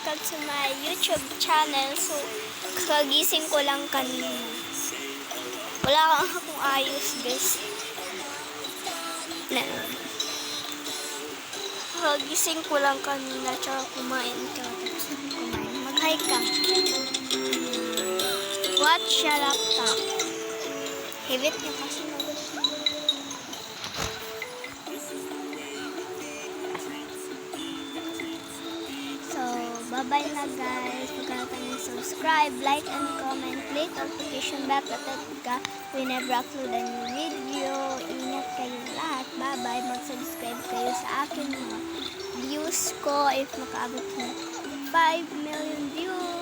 welcome to my YouTube channel. So, kagising ko lang kanina. Wala akong ayos, guys. Kagising ko lang kanina, tsaka kumain ka. Mag-hi ka. Watch your laptop. Hibit niya kasi gusto. So, bye-bye na guys. Pagkakita nyo subscribe, like, and comment. Click notification bell ka whenever upload a new video. Ingat kayo lahat. Bye-bye. Mag-subscribe kayo sa akin mga views ko if makaabot na 5 million views.